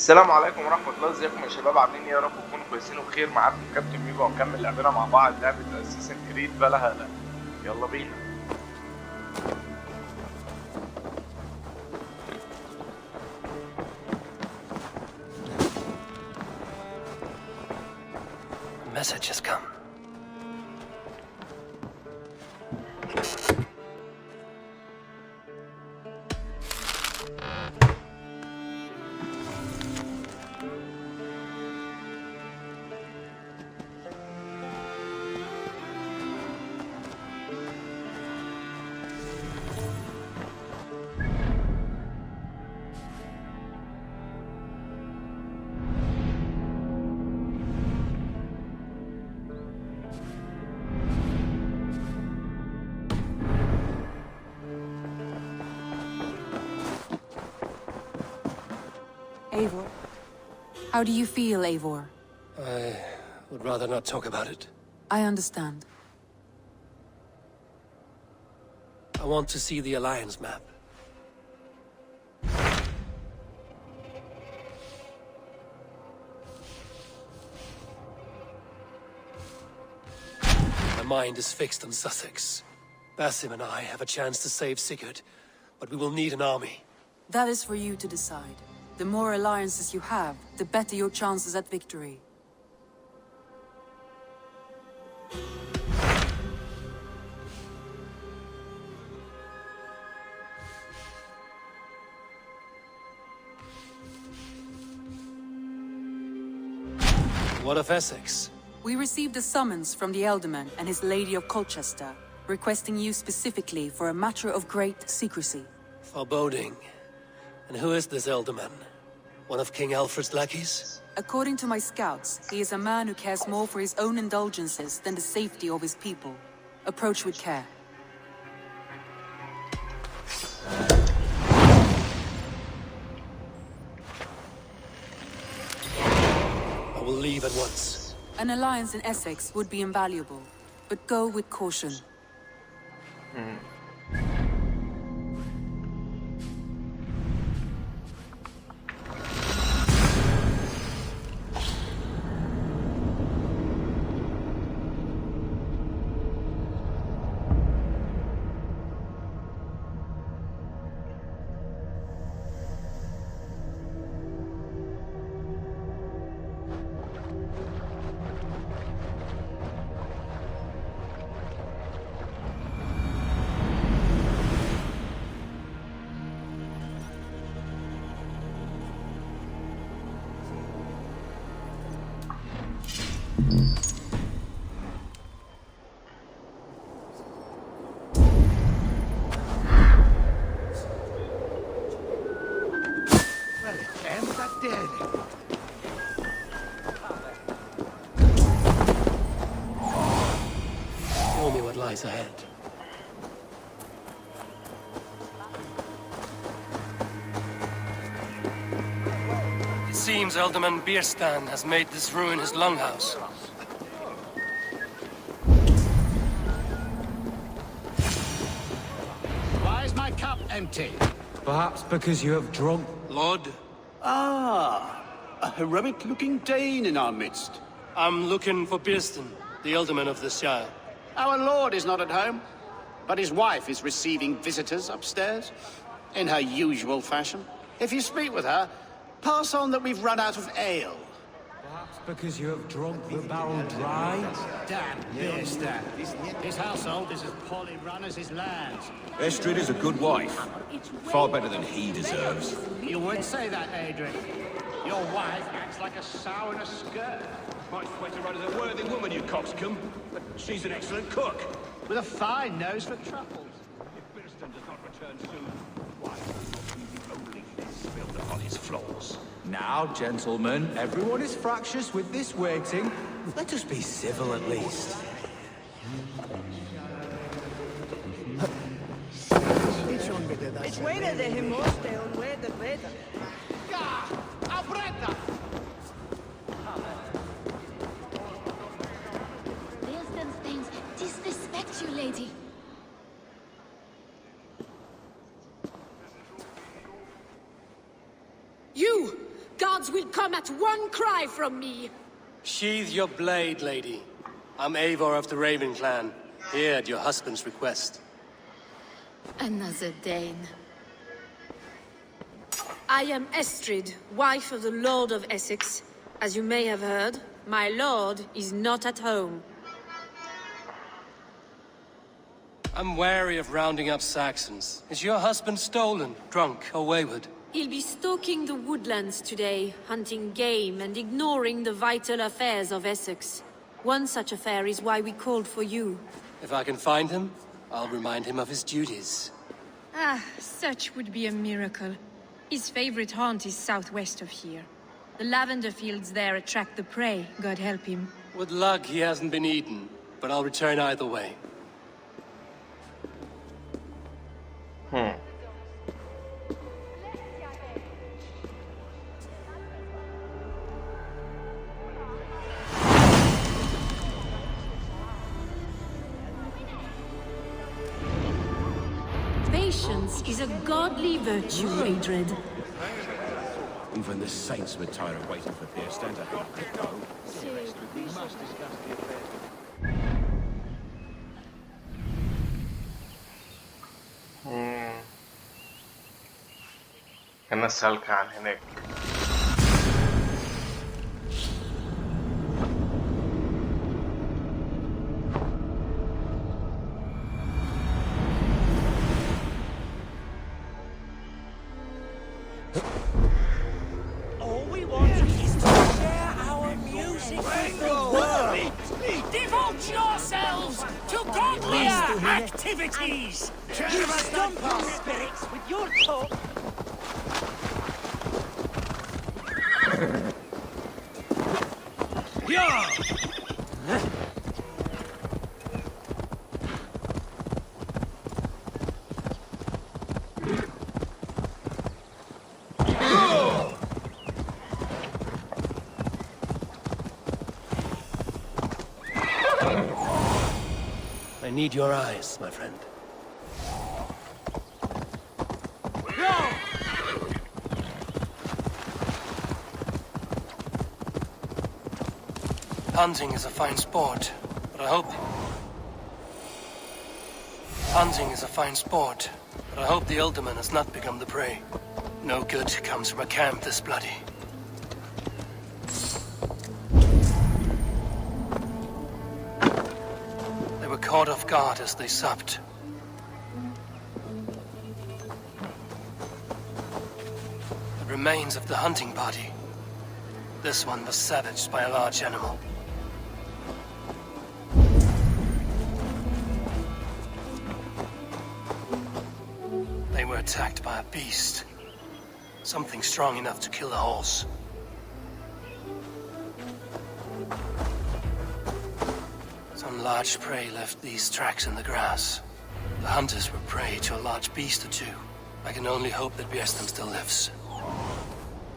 السلام عليكم ورحمة الله، ازيكم يا شباب؟ عاملين ايه؟ يا رب تكونوا كويسين وبخير. معاكم كابتن ميجو ونكمل لعبنا مع بعض لعبة اساسن كريد فالهالا. يلا بينا. Message has come. Eivor. How do you feel, Eivor? I would rather not talk about it. I understand. I want to see the Alliance map. My mind is fixed on Sussex. Basim and I have a chance to save Sigurd, but we will need an army. That is for you to decide. The more alliances you have, the better your chances at victory. What of Essex? We received a summons from the Elderman and his Lady of Colchester, requesting you specifically for a matter of great secrecy. Foreboding. And who is this Elderman? One of King Alfred's lackeys? According to my scouts, he is a man who cares more for his own indulgences than the safety of his people. Approach with care. I will leave at once. An alliance in Essex would be invaluable, but go with caution. Show me what lies ahead. It seems Elderman Bierstan has made this ruin his longhouse. Why is my cup empty? Perhaps because you have drunk. Lord, Ah, a heroic-looking Dane in our midst. I'm looking for Bierstan, the Elderman of the Shire. Our lord is not at home, but his wife is receiving visitors upstairs, in her usual fashion. If you speak with her, pass on that we've run out of ale. Perhaps because you have drunk the barrel dry. Damn Bierstan. His household is as poorly run as his lands. Estrid is a good wife. Far better than he deserves. You would say that, Adrian. Your wife acts like a sow in a skirt. Might swear to run as a worthy woman, you coxcomb. But she's an excellent cook. With a fine nose for truffles. If Birston does not return soon, why will only spilled upon his floors? Now, gentlemen, everyone is fractious with this waiting. Let us be civil at least. It's buena de himoste on where the better. Bierston's things disrespect you, lady. gods will come at one cry from me. Sheathe your blade, lady. I'm Eivor of the Raven clan, here at your husband's request. Another Dane. I am Estrid, wife of the Lord of Essex. As you may have heard, my lord is not at home. I'm wary of rounding up Saxons. Is your husband stolen, drunk, or wayward? He'll be stalking the woodlands today, hunting game and ignoring the vital affairs of Essex. One such affair is why we called for you. If I can find him, I'll remind him of his duties. Ah, such would be a miracle. His favorite haunt is southwest of here. The lavender fields there attract the prey, God help him. With luck, he hasn't been eaten, but I'll return either way. Patience is a godly virtue, Adred. Even the saints would tire of waiting for Pierce Stand to أنا سألك عن هناك. All we want is to share our music with the world. Devote yourselves to godlier activities! You stump our spirits with your talk. Yeah! I need your eyes, my friend. Hunting is a fine sport, but I hope... Hunting is a fine sport, but I hope the Alderman has not become the prey. No good comes from a camp this bloody. They were caught off guard as they supped. The remains of the hunting party. This one was savaged by a large animal. They were attacked by a beast. Something strong enough to kill a horse. Some large prey left these tracks in the grass. The hunters were prey to a large beast or two. I can only hope that Björnstam still lives.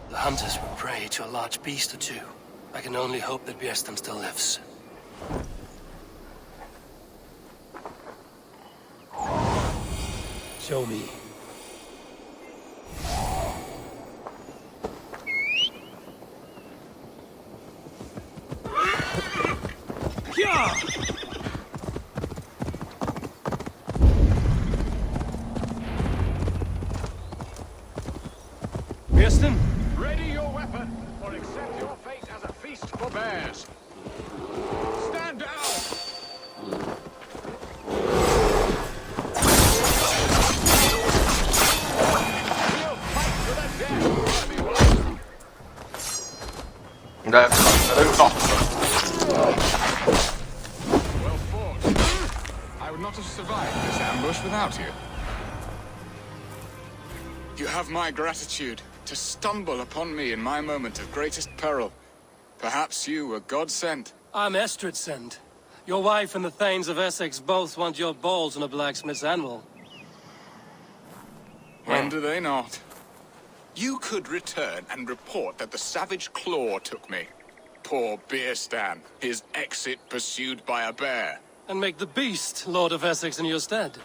The hunters were prey to a large beast or two. I can only hope that Björnstam still lives. Show me. Björnstam? ready your weapon, or accept your fate as a feast for bears. Stand down! We'll fight to the death, worthy one. That's Well fought. I would not have survived this ambush without you. You have my gratitude to stumble upon me in my moment of greatest peril. Perhaps you were God sent. I'm Estrid sent. Your wife and the Thanes of Essex both want your balls on a blacksmith's anvil. When do they not? You could return and report that the savage claw took me. Poor Björnstam, his exit pursued by a bear. And make the beast Lord of Essex in your stead.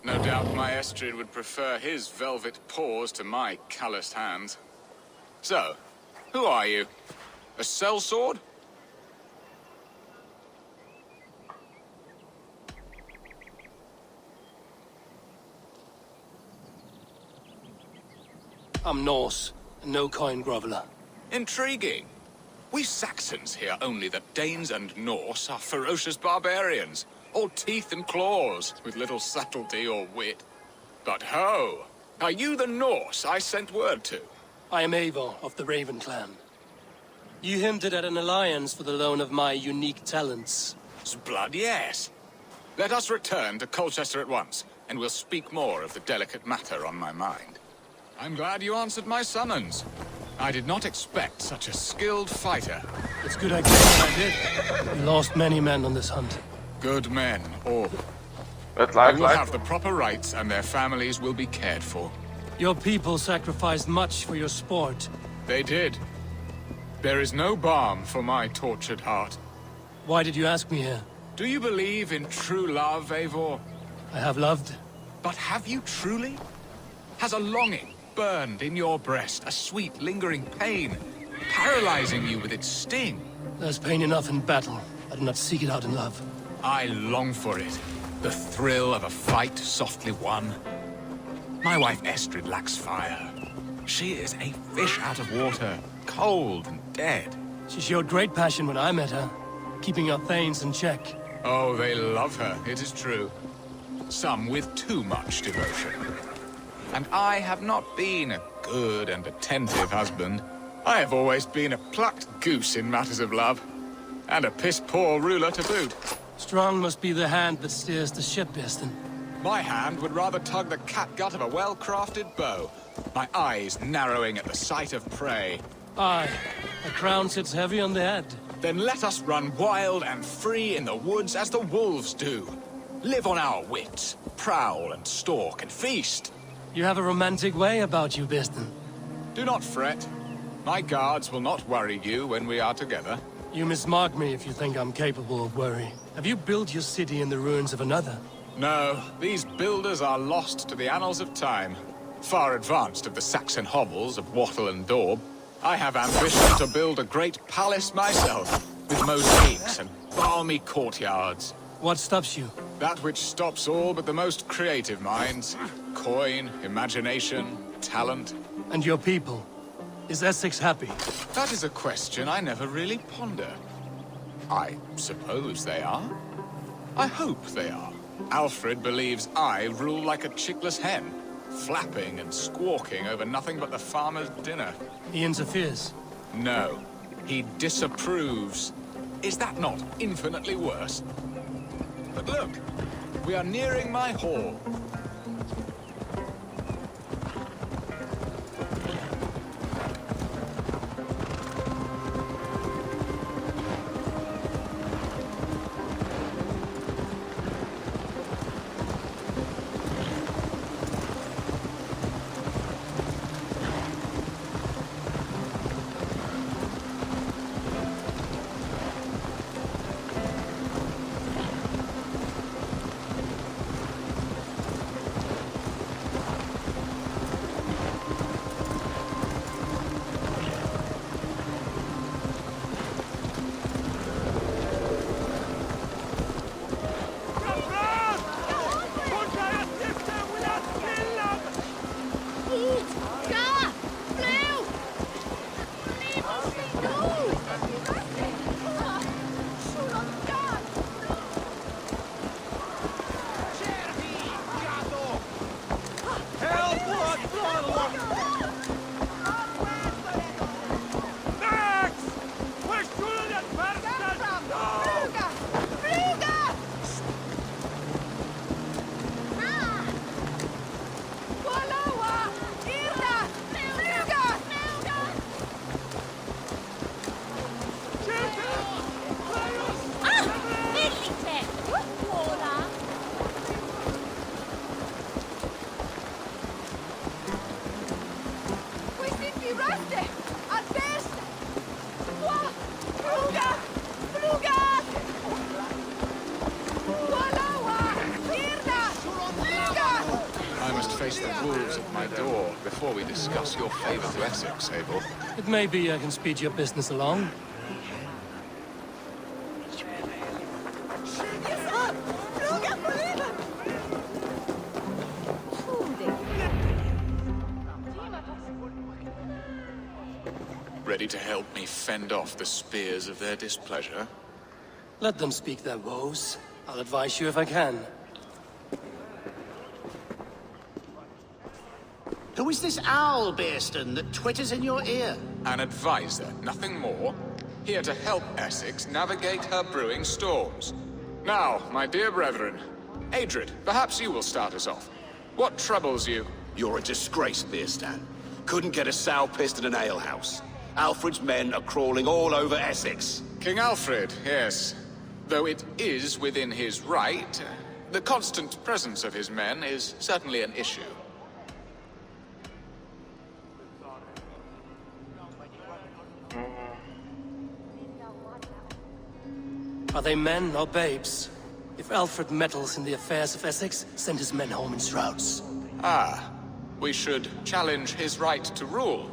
No doubt my Estrid would prefer his velvet paws to my calloused hands. So, who are you? A sellsword? I'm Norse, and no coin groveler. Intriguing. We Saxons hear only that Danes and Norse are ferocious barbarians, all teeth and claws, with little subtlety or wit. But ho! Are you the Norse I sent word to? I am Eivor of the Raven clan. You hinted at an alliance for the loan of my unique talents. Blood, yes. Let us return to Colchester at once, and we'll speak more of the delicate matter on my mind. I'm glad you answered my summons. I did not expect such a skilled fighter. It's good I came when I did. We lost many men on this hunt. Good men, all. But They will have the proper rights, and their families will be cared for. Your people sacrificed much for your sport. They did. There is no balm for my tortured heart. Why did you ask me here? Do you believe in true love, Eivor? I have loved. But have you truly? Has a longing burned in your breast, a sweet, lingering pain, paralyzing you with its sting? There's pain enough in battle. I do not seek it out in love. I long for it. The thrill of a fight softly won. My wife Estrid lacks fire. She is a fish out of water, cold and dead. She showed great passion when I met her, keeping our thanes in check. Oh, they love her, it is true. Some with too much devotion. And I have not been a good and attentive husband. I have always been a plucked goose in matters of love. And a piss-poor ruler to boot. Strong must be the hand that steers the ship, Eston. My hand would rather tug the catgut of a well-crafted bow. My eyes narrowing at the sight of prey. Aye, a crown sits heavy on the head. Then let us run wild and free in the woods as the wolves do. Live on our wits, prowl and stalk and feast. You have a romantic way about you, Biston. Do not fret. My guards will not worry you when we are together. You mismark me if you think I'm capable of worry. Have you built your city in the ruins of another? No, these builders are lost to the annals of time. Far advanced of the Saxon hovels of Wattle and Daub. I have ambition to build a great palace myself, with mosaics and balmy courtyards. What stops you? That which stops all but the most creative minds. Coin, imagination, talent. And your people? Is Essex happy? That is a question I never really ponder. I suppose they are. I hope they are. Alfred believes I rule like a chickless hen, flapping and squawking over nothing but the farmer's dinner. He interferes? No, he disapproves. Is that not infinitely worse? But look, we are nearing my hall. face the wolves at my door before we discuss your favor to Essex, Eivor. It may be I can speed your business along. Ready to help me fend off the spears of their displeasure? Let them speak their woes. I'll advise you if I can. Who is this owl, Bearston, that twitters in your ear? An advisor, nothing more. Here to help Essex navigate her brewing storms. Now, my dear brethren, Adrid, perhaps you will start us off. What troubles you? You're a disgrace, Bearstan. Couldn't get a sow pissed in an alehouse. Alfred's men are crawling all over Essex. King Alfred, yes. Though it is within his right, the constant presence of his men is certainly an issue. Are they men or babes? If Alfred meddles in the affairs of Essex, send his men home in shrouds. Ah, we should challenge his right to rule.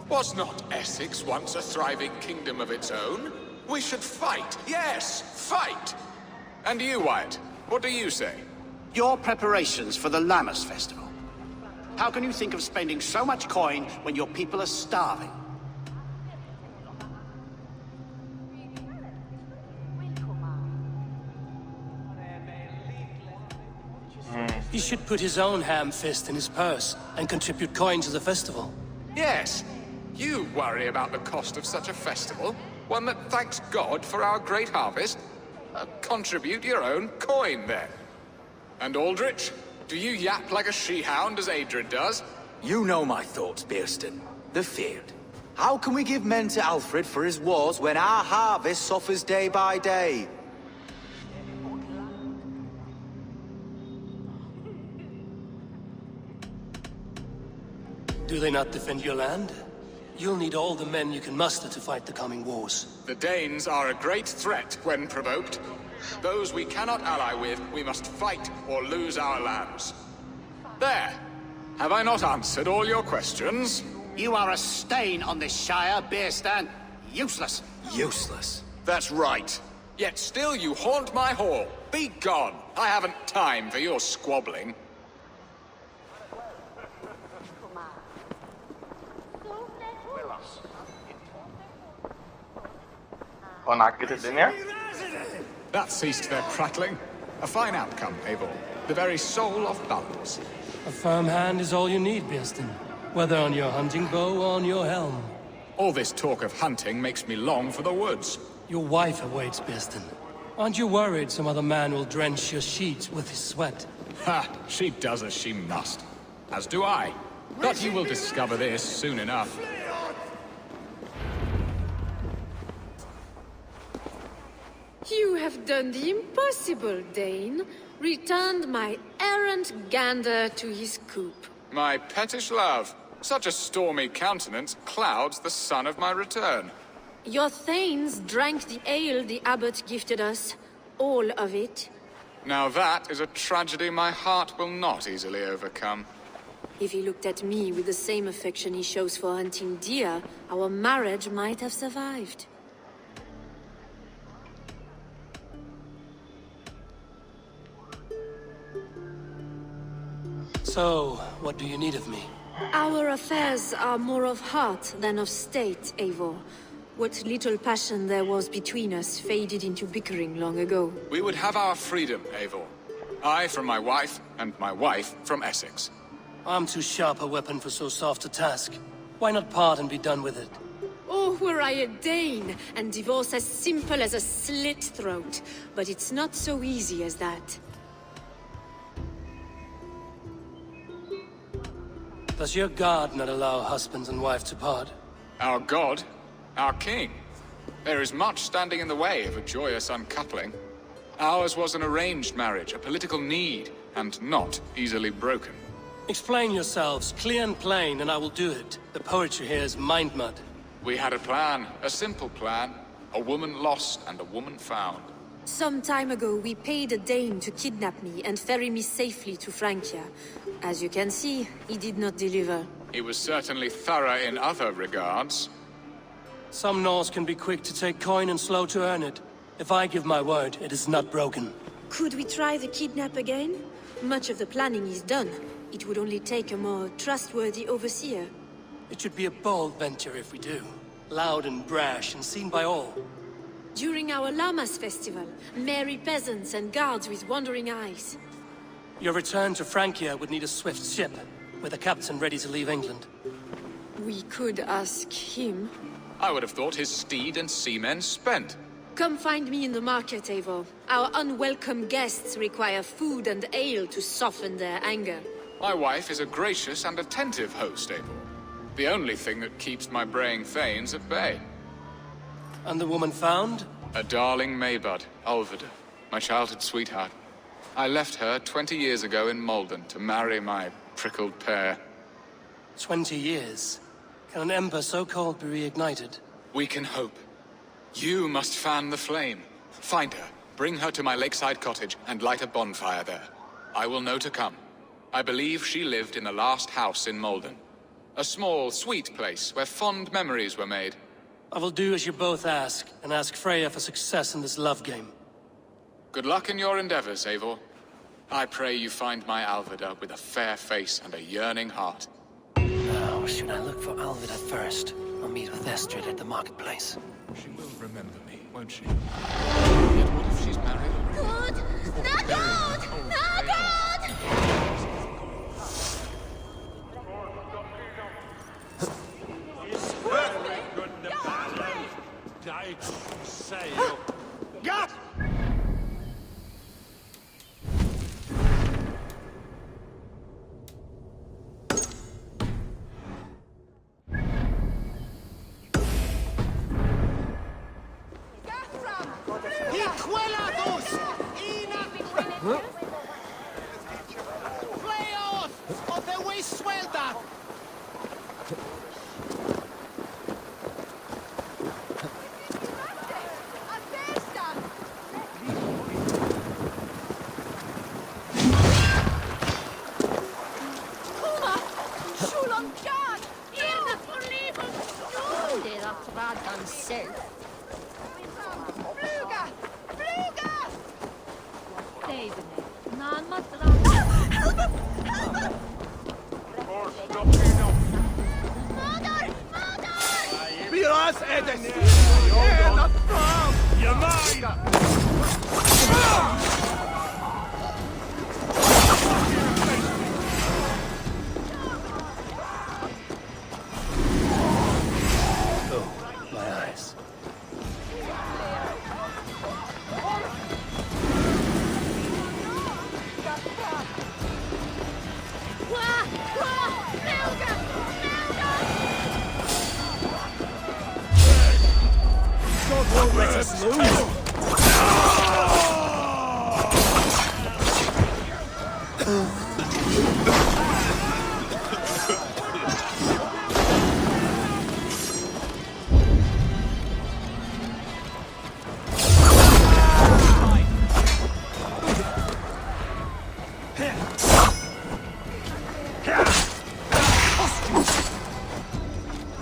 Was not Essex once a thriving kingdom of its own? We should fight, yes, fight! And you, Wyatt, what do you say? Your preparations for the Lammas Festival. How can you think of spending so much coin when your people are starving? He should put his own ham fist in his purse and contribute coin to the festival. Yes, you worry about the cost of such a festival, one that thanks God for our great harvest. Contribute your own coin, then. And Aldrich, do you yap like a she-hound as Adrid does? You know my thoughts, Bearston. They're feared. How can we give men to Alfred for his wars when our harvest suffers day by day? Do they not defend your land? You'll need all the men you can muster to fight the coming wars. The Danes are a great threat when provoked. Those we cannot ally with, we must fight or lose our lands. There! Have I not answered all your questions? You are a stain on this shire, Bearstan. Useless. Useless? That's right. Yet still you haunt my hall. Be gone. I haven't time for your squabbling. That ceased their prattling. A fine outcome, Eivor. The very soul of balance. A firm hand is all you need, Bearston. Whether on your hunting bow or on your helm. All this talk of hunting makes me long for the woods. Your wife awaits, Bearston. Aren't you worried some other man will drench your sheets with his sweat? Ha! She does as she must. As do I. But you will discover this soon enough. You have done the impossible, Dane. Returned my errant gander to his coop. My pettish love. Such a stormy countenance clouds the sun of my return. Your thanes drank the ale the abbot gifted us. All of it. Now that is a tragedy my heart will not easily overcome. If he looked at me with the same affection he shows for hunting deer, our marriage might have survived. So, what do you need of me? Our affairs are more of heart than of state, Eivor. What little passion there was between us faded into bickering long ago. We would have our freedom, Eivor. I from my wife, and my wife from Essex. I'm too sharp a weapon for so soft a task. Why not part and be done with it? Oh, were I a Dane, and divorce as simple as a slit throat. But it's not so easy as that. Does your god not allow husbands and wife to part? Our god? Our king? There is much standing in the way of a joyous uncoupling. Ours was an arranged marriage, a political need, and not easily broken. Explain yourselves, clear and plain, and I will do it. The poetry here is mind mud. We had a plan, a simple plan. A woman lost and a woman found. Some time ago, we paid a Dane to kidnap me and ferry me safely to Francia. As you can see, he did not deliver. He was certainly thorough in other regards. Some Norse can be quick to take coin and slow to earn it. If I give my word, it is not broken. Could we try the kidnap again? Much of the planning is done. It would only take a more trustworthy overseer. It should be a bold venture if we do. Loud and brash and seen by all. During our Llamas festival, merry peasants and guards with wandering eyes. Your return to Francia would need a swift ship, with a captain ready to leave England. We could ask him. I would have thought his steed and seamen spent. Come find me in the market, Eivor. Our unwelcome guests require food and ale to soften their anger. My wife is a gracious and attentive host, Eivor. The only thing that keeps my braying thanes at bay. And the woman found? A darling Maybud, Ulvida, my childhood sweetheart. I left her 20 years ago in Malden to marry my prickled pear. 20 years? Can an ember so cold be reignited? We can hope. You must fan the flame. Find her, bring her to my lakeside cottage, and light a bonfire there. I will know to come. I believe she lived in the last house in Malden. A small, sweet place where fond memories were made. I will do as you both ask, and ask Freya for success in this love game. Good luck in your endeavors, Eivor. I pray you find my Alvida with a fair face and a yearning heart. Now, should I look for Alvida first, or meet with Estrid at the marketplace? She will remember me, won't she? Yet what if she's married? Good! Not good! Not good! Got!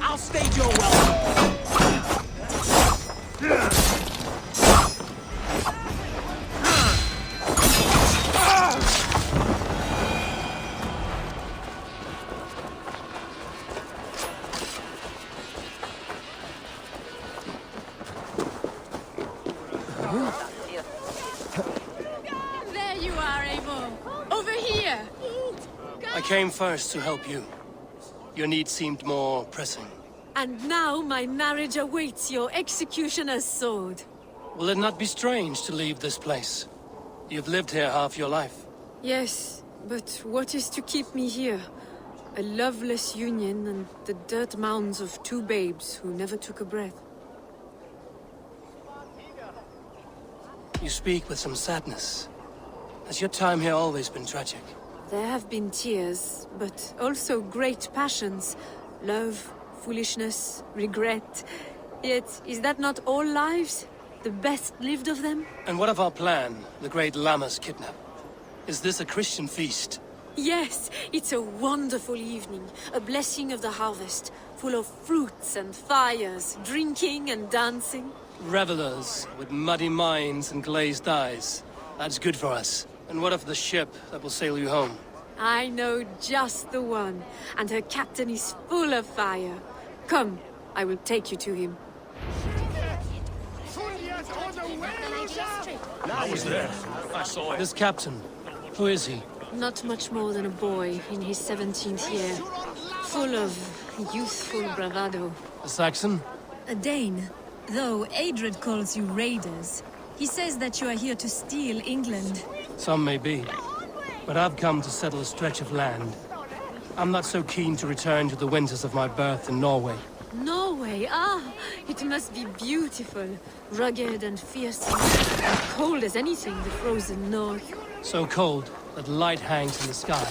I'll stage your welcome. There you are, Eivor. Over here. I came first to help you. Your need seemed more pressing. And now my marriage awaits your executioner's sword. Will it not be strange to leave this place? You've lived here half your life. Yes, but what is to keep me here? A loveless union and the dirt mounds of two babes who never took a breath. You speak with some sadness. Has your time here always been tragic? There have been tears, but also great passions. Love, foolishness, regret. Yet, is that not all lives? The best lived of them? And what of our plan, the great Llama's kidnap? Is this a Christian feast? Yes, it's a wonderful evening. A blessing of the harvest, full of fruits and fires, drinking and dancing. Revelers with muddy minds and glazed eyes. That's good for us. And what of the ship that will sail you home? I know just the one, and her captain is full of fire. Come, I will take you to him. I was there. I saw it. This captain, who is he? Not much more than a boy in his 17th year, full of youthful bravado. A Saxon? A Dane. Though Adred calls you raiders, he says that you are here to steal England. Some may be. But I've come to settle a stretch of land. I'm not so keen to return to the winters of my birth in Norway. Norway? Ah, it must be beautiful. Rugged and fearsome. And cold as anything, the frozen north. So cold that light hangs in the sky.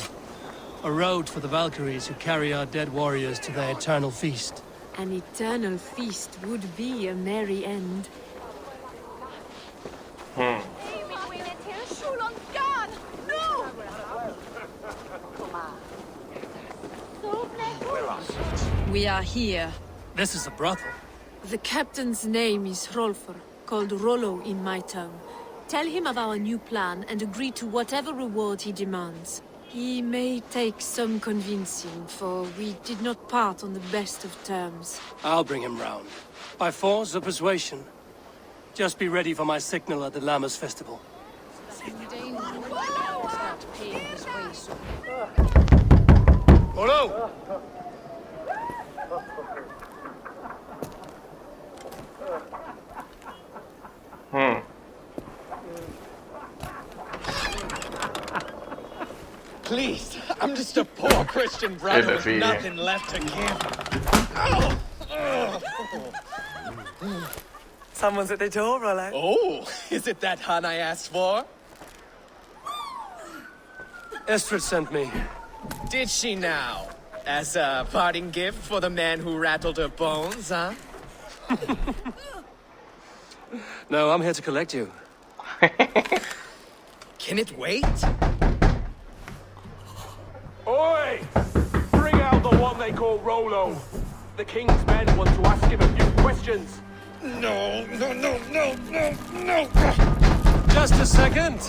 A road for the Valkyries who carry our dead warriors to their eternal feast. An eternal feast would be a merry end. We are here. This is a brothel. The captain's name is Hrolfr, called Rollo in my tongue. Tell him of our new plan and agree to whatever reward he demands. He may take some convincing, for we did not part on the best of terms. I'll bring him round. By force or persuasion. Just be ready for my signal at the Lammas festival. Hello! Please, I'm just a poor Christian brother with nothing left to give. Someone's at the door, Rollo. Oh, is it that hun I asked for? Estrid sent me. Did she now? As a parting gift for the man who rattled her bones, huh? No, I'm here to collect you. Can it wait? Oi! Bring out the one they call Rollo. The king's men want to ask him a few questions. No. Just a second.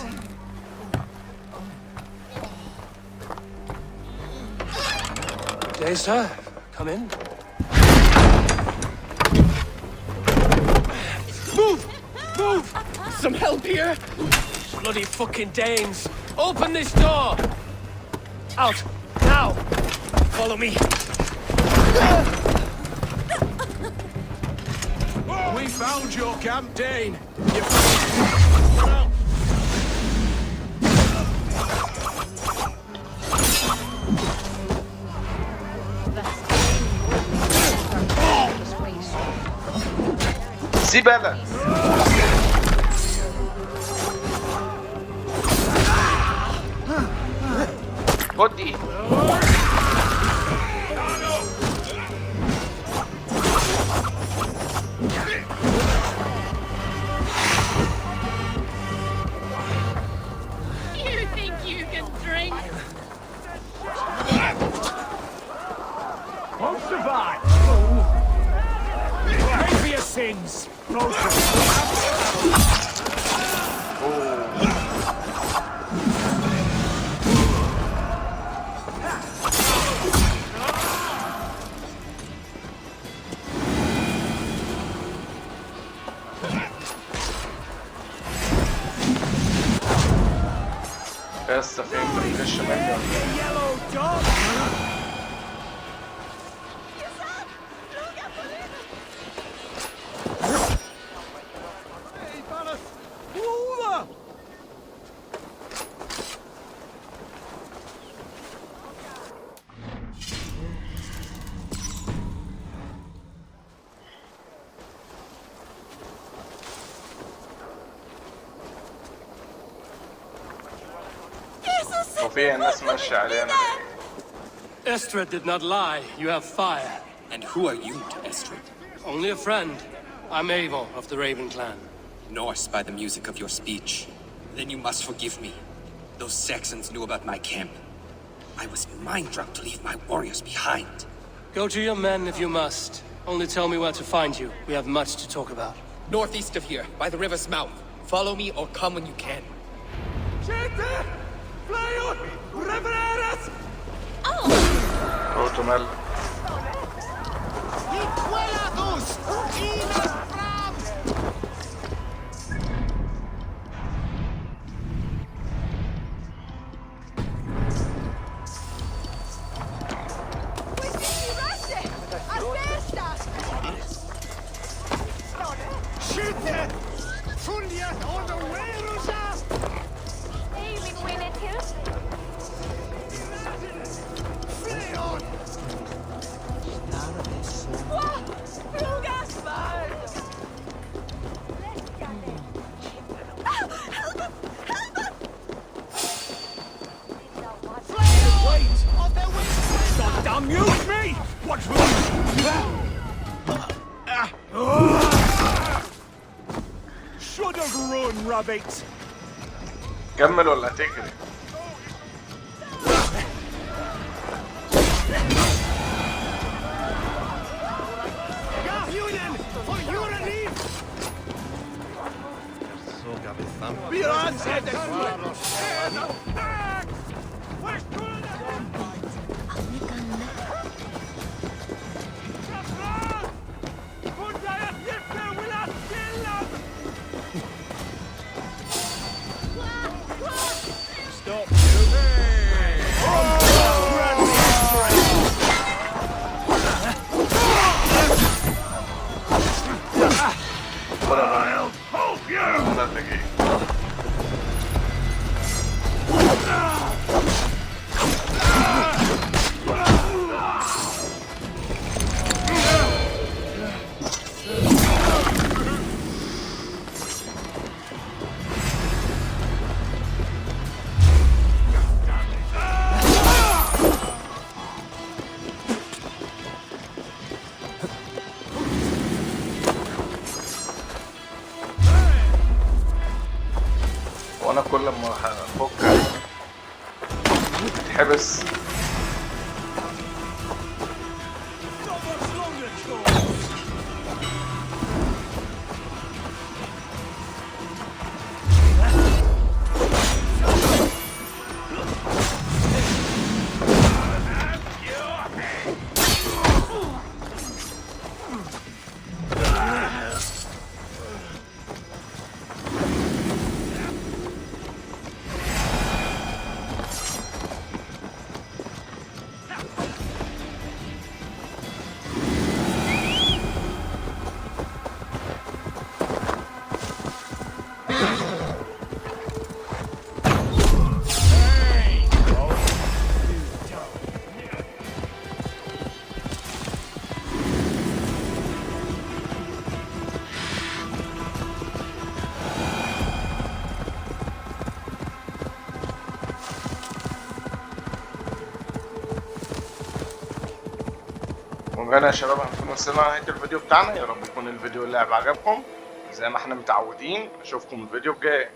Day, sir. Come in. Move! Some help here? Bloody fucking Danes! Open this door! Out! Now! Follow me. We found your camp, Dane. زبالة. خد دي. You think you can drink? Won't survive. Pray for your sins. بس فين بريكش منه. وفي الناس ماشية علينا. Estrid did not lie. You have fire. And who are you to Estrid? Only a friend. I'm Eivor of the Raven clan. Norse by the music of your speech. Then you must forgive me. Those Saxons knew about my camp. I was mind drunk to leave my warriors behind. Go to your men if you must. Only tell me where to find you. We have much to talk about. Northeast of here, by the river's mouth. Follow me or come when you can. Rotomel. Amuse me! What should have run, rabbit! كمل ولا تجري؟ وانا كل ما افك تتحبس. وبقى يا شباب هنكون وصلنا لنهاية الفيديو بتاعنا. يا رب يكون الفيديو اللعب عجبكم زي ما احنا متعودين. اشوفكم الفيديو الجاي.